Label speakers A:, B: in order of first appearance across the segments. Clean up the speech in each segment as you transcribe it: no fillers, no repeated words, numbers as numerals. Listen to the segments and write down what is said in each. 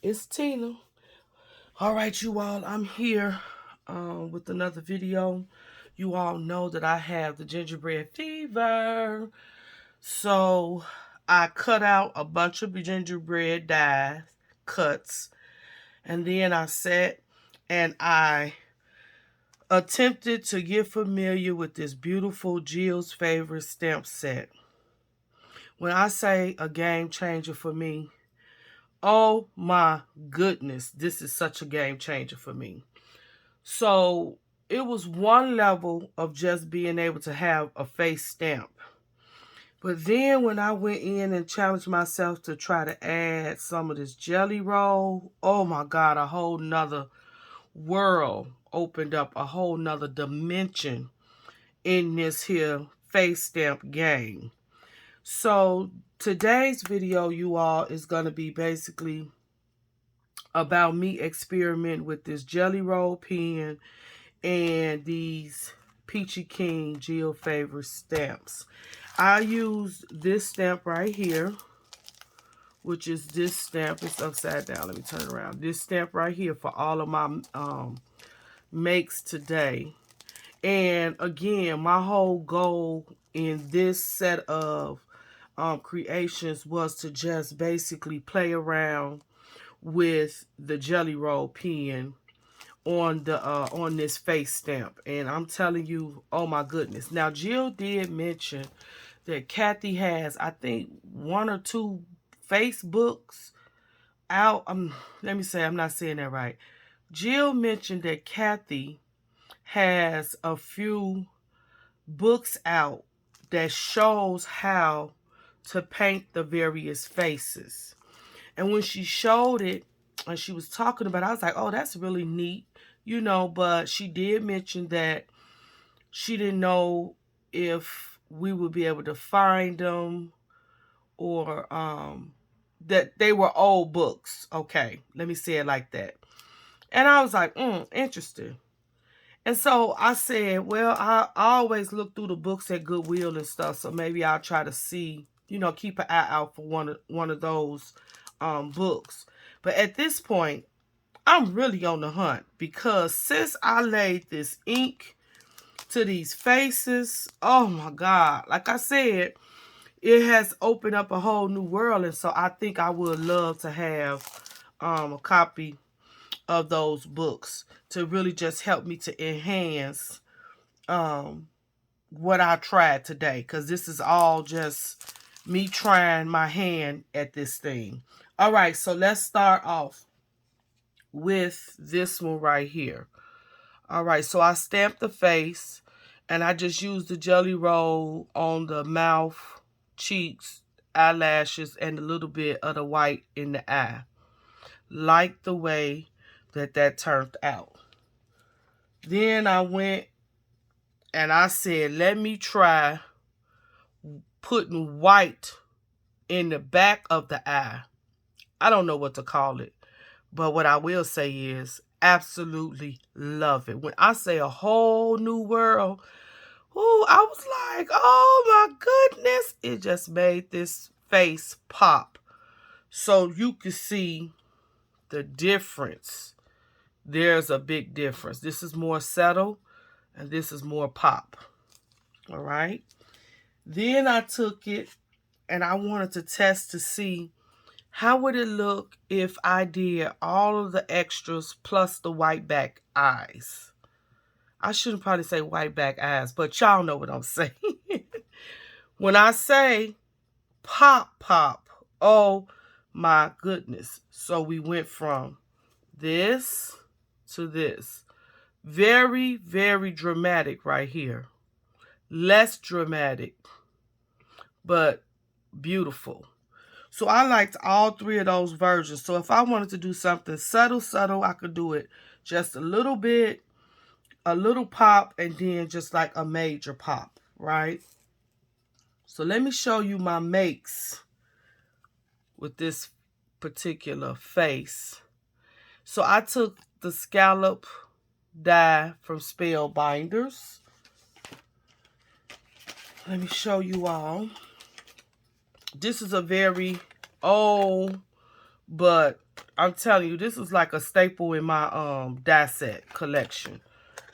A: It's Tina. All right, you all, I'm here with another video. You all know that I have the gingerbread fever. So I cut out a bunch of gingerbread die cuts. And then I sat and I attempted to get familiar with this beautiful Jill's Favorite stamp set. When I say a game changer for me, oh my goodness, this is such a game changer for me. So it was one level of just being able to have a face stamp. But then when I went in and challenged myself to try to add some of this jelly roll, oh my God, a whole nother world opened up, a whole nother dimension in this here face stamp game. So today's video, you all, is going to be basically about me experimenting with this jelly roll pen and these Peachy King Jill Favorite stamps. I used this stamp right here, which is this stamp. It's upside down. Let me turn it around. This stamp right here for all of my makes today. And again, my whole goal in this set of creations was to just basically play around with the jelly roll pen on this face stamp. And I'm telling you, oh my goodness. Now Jill did mention that Kathy has, I think, 1 or 2 Facebooks out. Let me say, I'm not saying that right. Jill mentioned that Kathy has a few books out that shows how to paint the various faces. And when she showed it and she was talking about it, I was like, oh, that's really neat, but she did mention that she didn't know if we would be able to find them or that they were old books. Okay, let me say it like that. And I was like, interesting. And so I said, well, I always look through the books at Goodwill and stuff, so maybe I'll try to see, keep an eye out for one of those books. But at this point, I'm really on the hunt because since I laid this ink to these faces, oh my God, like I said, it has opened up a whole new world. And so I think I would love to have a copy of those books to really just help me to enhance what I tried today, because this is all just me trying my hand at this thing. All right, so let's start off with this one right here. All right, so I stamped the face and I just used the jelly roll on the mouth, cheeks, eyelashes, and a little bit of the white in the eye. Like the way that turned out. Then I went and I said, let me try putting white in the back of the eye. I don't know what to call it, but what I will say is absolutely love it. When I say a whole new world, ooh, I was like, oh my goodness. It just made this face pop. So you can see the difference. There's a big difference. This is more settled and this is more pop. All right. Then I took it and I wanted to test to see how would it look if I did all of the extras plus the white back eyes. I shouldn't probably say white back eyes, but y'all know what I'm saying. When I say pop, pop, oh my goodness. So we went from this to this. Very, very dramatic right here. Less dramatic, but beautiful. So I liked all 3 of those versions. So if I wanted to do something subtle, I could do it just a little bit, a little pop, and then just like a major pop, right? So let me show you my makes with this particular face. So I took the scallop die from Spellbinders. Let me show you all. This is a very old but I'm telling you, this is like a staple in my die set collection.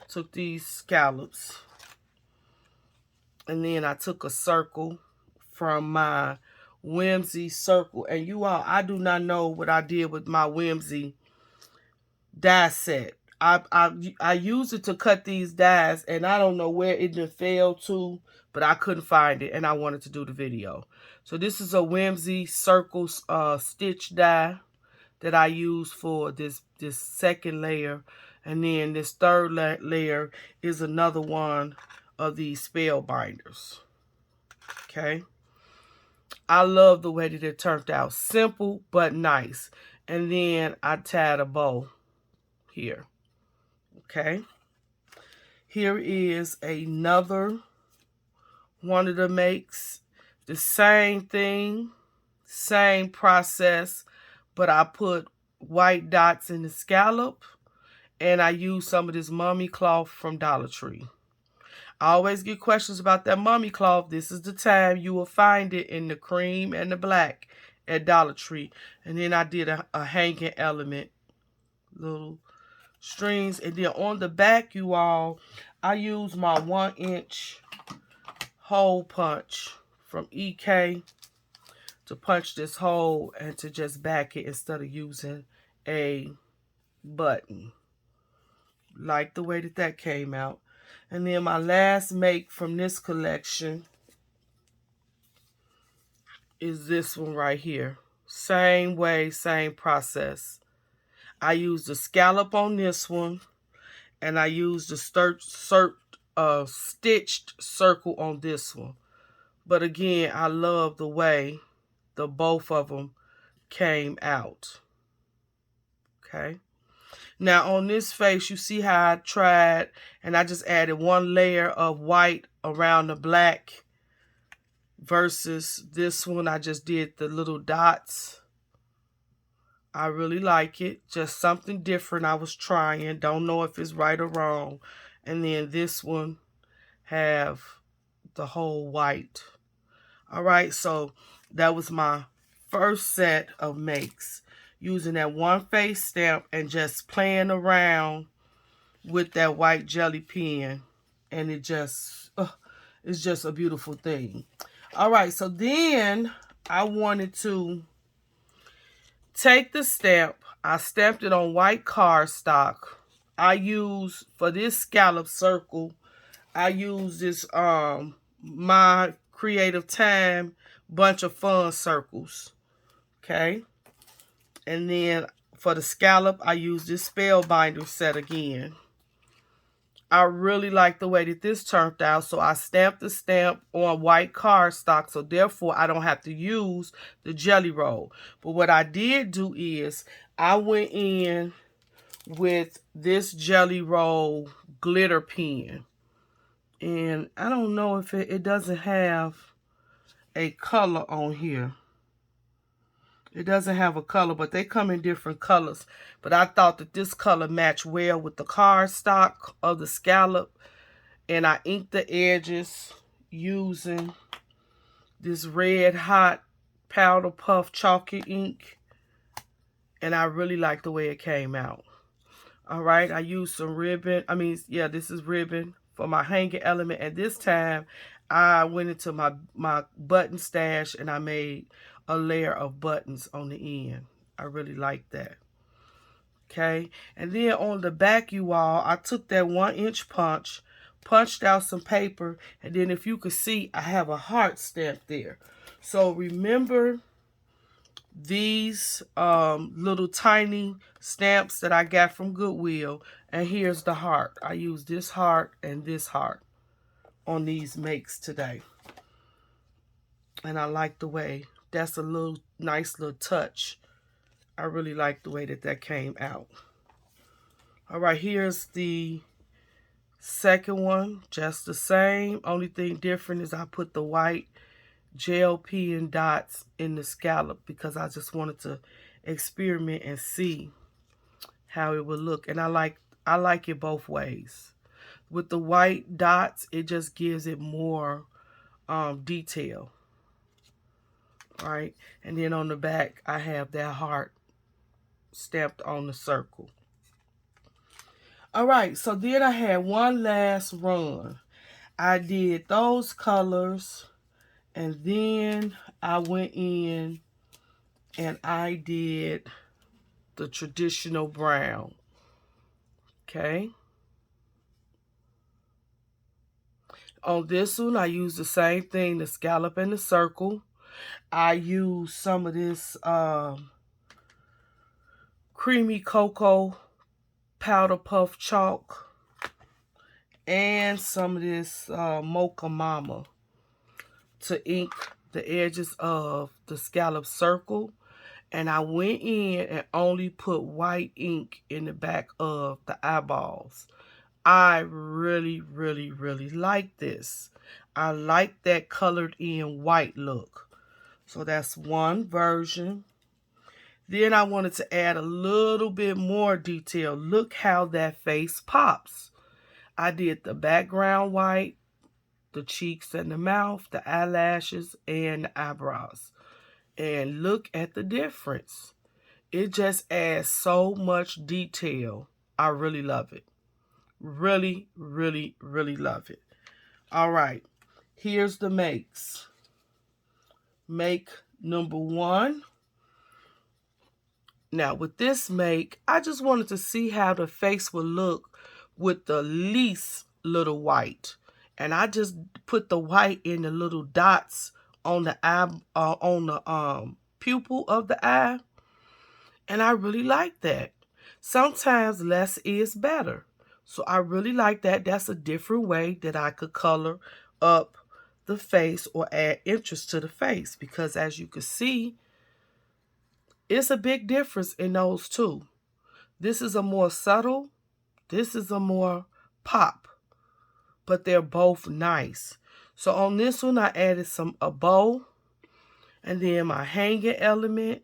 A: Took these scallops, and then I took a circle from my Whimsy circle. And you all, I do not know what I did with my Whimsy die set. I used it to cut these dies, and I don't know where it done fell to, but I couldn't find it, and I wanted to do the video. So this is a Whimsy circle stitch die that I use for this second layer, and then this third layer is another one of these spell binders. Okay, I love the way that it turned out, simple but nice. And then I tied a bow here. Okay, here is another one of the makes. The same thing, same process, but I put white dots in the scallop, and I use some of this mummy cloth from Dollar Tree. I always get questions about that mummy cloth. This is the time you will find it in the cream and the black at Dollar Tree. And then I did a hanging element, little strings. And then on the back, you all, I use my 1-inch hole punch from EK to punch this hole and to just back it instead of using a button. Like the way that that came out. And then my last make from this collection is this one right here. Same way, same process. I used the scallop on this one, and I used the stitched circle on this one. But again, I love the way the both of them came out. Okay. Now on this face, you see how I tried, and I just added one layer of white around the black, versus this one I just did the little dots. I really like it. Just something different I was trying. Don't know if it's right or wrong. And then this one have the whole white. All right, so that was my first set of makes, using that one face stamp and just playing around with that white jelly pen, and it's just a beautiful thing. All right, so then I wanted to take the stamp. I stamped it on white cardstock. I use, for this scallop circle, I use this My Creative Time bunch of fun circles. Okay. And then for the scallop, I use this spellbinder set again. I really like the way that this turned out, so I stamped the stamp on white cardstock, so therefore I don't have to use the jelly roll. But what I did do is I went in with this jelly roll glitter pen, and I don't know if it doesn't have a color on here. It doesn't have a color, but they come in different colors. But I thought that this color matched well with the cardstock of the scallop. And I inked the edges using this red hot powder puff chalky ink. And I really like the way it came out. All right, I used some ribbon. This is ribbon for my hanging element. And this time, I went into my button stash and I made a layer of buttons on the end. I really like that. Okay, and then on the back, you all, I took that 1-inch punch, punched out some paper, and then if you could see, I have a heart stamp there. So remember these little tiny stamps that I got from Goodwill, and here's the heart. I use this heart and this heart on these makes today. And I like the way that's a nice little touch. I really like the way that came out. All right, here's the second one, just the same. Only thing different is I put the white gel pen dots in the scallop because I just wanted to experiment and see how it would look. And I like it both ways. With the white dots, it just gives it more detail. All right, and then on the back, I have that heart stamped on the circle. All right, so then I had one last run. I did those colors, and then I went in and I did the traditional brown. Okay. On this one, I used the same thing, the scallop and the circle. I used some of this creamy cocoa powder puff chalk and some of this Mocha Mama to ink the edges of the scallop circle. And I went in and only put white ink in the back of the eyeballs. I really, really, really like this. I like that colored in white look. So that's one version. Then I wanted to add a little bit more detail. Look how that face pops. I did the background white, the cheeks and the mouth, the eyelashes, and the eyebrows. And look at the difference. It just adds so much detail. I really love it. Really, really, really love it. All right, here's the makes. Make number 1. Now with this make, I just wanted to see how the face would look with the least little white. And I just put the white in the little dots on the eye, on the pupil of the eye. And I really like that. Sometimes less is better. So I really like that. That's a different way that I could color up the face or add interest to the face. Because as you can see, it's a big difference in those two. This is a more subtle. This is a more pop. But they're both nice. So on this one, I added a bow. And then my hanging element.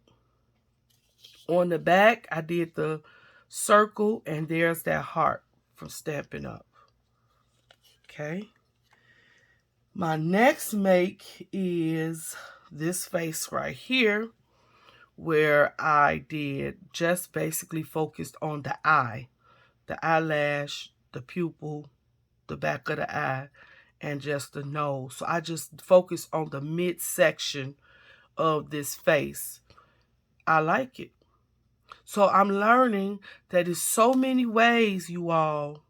A: On the back, I did the circle, and there's that heart from Stampin' Up. Okay. My next make is this face right here, where I did just basically focused on the eye, the eyelash, the pupil, the back of the eye, and just the nose. So I just focused on the midsection of this face. I like it. So I'm learning that there's so many ways, you all,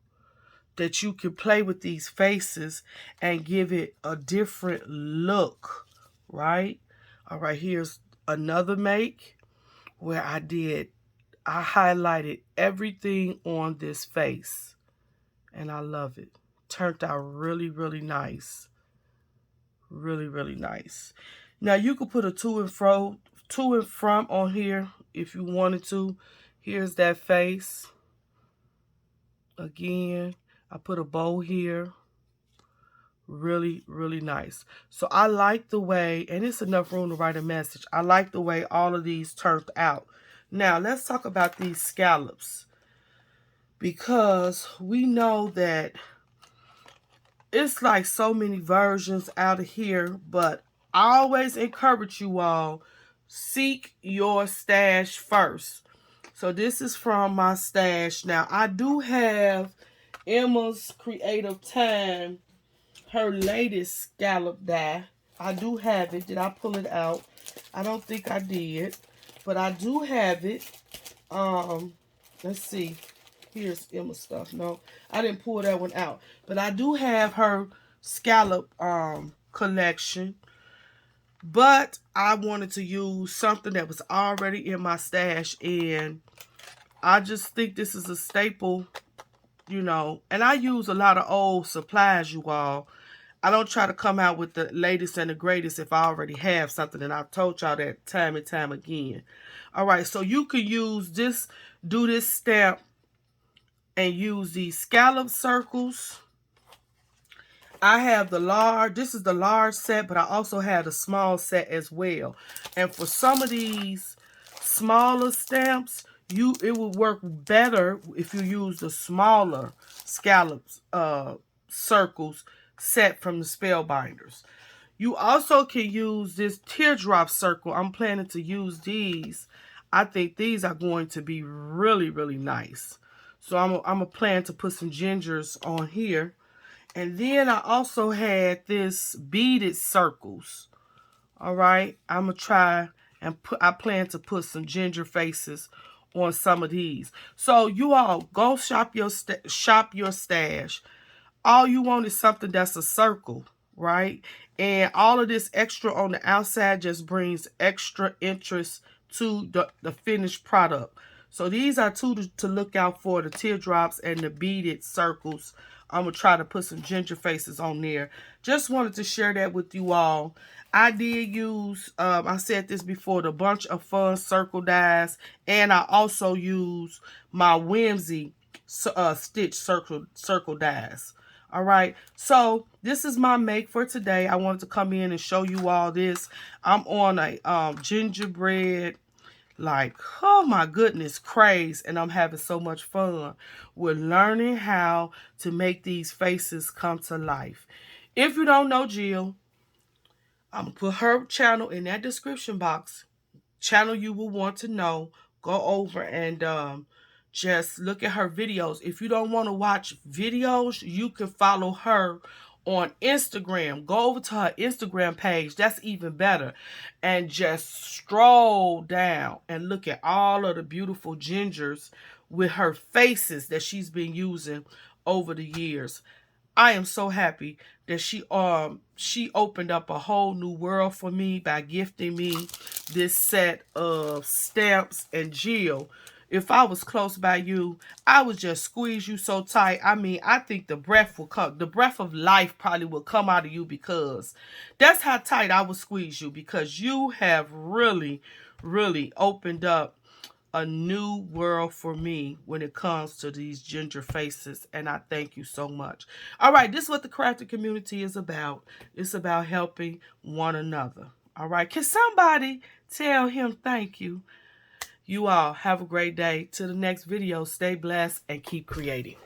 A: that you can play with these faces and give it a different look, right? All right, here's another make where I highlighted everything on this face. And I love it. Turned out really, really nice. Really, really nice. Now you could put a to and from on here if you wanted to. Here's that face. Again, I put a bow here. Really, really nice. So I like the way, and it's enough room to write a message. I like the way all of these turned out. Now let's talk about these scallops, because we know that it's like so many versions out of here, but I always encourage you all, seek your stash first. So this is from my stash. Now I do have Emma's Creative Time, her latest scallop die. I do have it. Did I pull it out? I don't think I did, but I do have it. Let's see. Here's Emma's stuff. No, I didn't pull that one out. But I do have her scallop collection. But I wanted to use something that was already in my stash. And I just think this is a staple, you know. And I use a lot of old supplies, you all. I don't try to come out with the latest and the greatest if I already have something. And I've told y'all that time and time again. All right, so you could use this, do this stamp, and use these scallop circles. I have the large, this is the large set, but I also have the small set as well. And for some of these smaller stamps, it would work better if you use the smaller scallops circles set from the Spellbinders. You also can use this teardrop circle. I'm planning to use these. I think these are going to be really, really nice. So I'm a plan to put some gingers on here. And then I also had this beaded circles. All right, I'm gonna try and I plan to put some ginger faces on some of these. So you all go shop your stash. All you want is something that's a circle, right? And all of this extra on the outside just brings extra interest to the finished product. So these are two to look out for, the teardrops and the beaded circles. I'm going to try to put some ginger faces on there. Just wanted to share that with you all. I did use, I said this before, the Bunch of Fun circle dies. And I also use my Whimsy stitch circle dies. All right, so this is my make for today. I wanted to come in and show you all this. I'm on a gingerbread, like, oh my goodness, craze, and I'm having so much fun. We're learning how to make these faces come to life. If you don't know Jill, I'm gonna put her channel in that description box. Channel you will want to know. Go over and just look at her videos. If you don't want to watch videos, you can follow her on Instagram. Go over to her Instagram page. That's even better. And just stroll down and look at all of the beautiful gingers with her faces that she's been using over the years. I am so happy that she opened up a whole new world for me by gifting me this set of stamps. And Jill, if I was close by you, I would just squeeze you so tight. I mean, I think the breath will come, the breath of life probably will come out of you, because that's how tight I would squeeze you, because you have really, really opened up a new world for me when it comes to these ginger faces, and I thank you so much. All right, this is what the crafting community is about. It's about helping one another. All right, can somebody tell him thank you? You all have a great day. Till the next video, stay blessed and keep creating.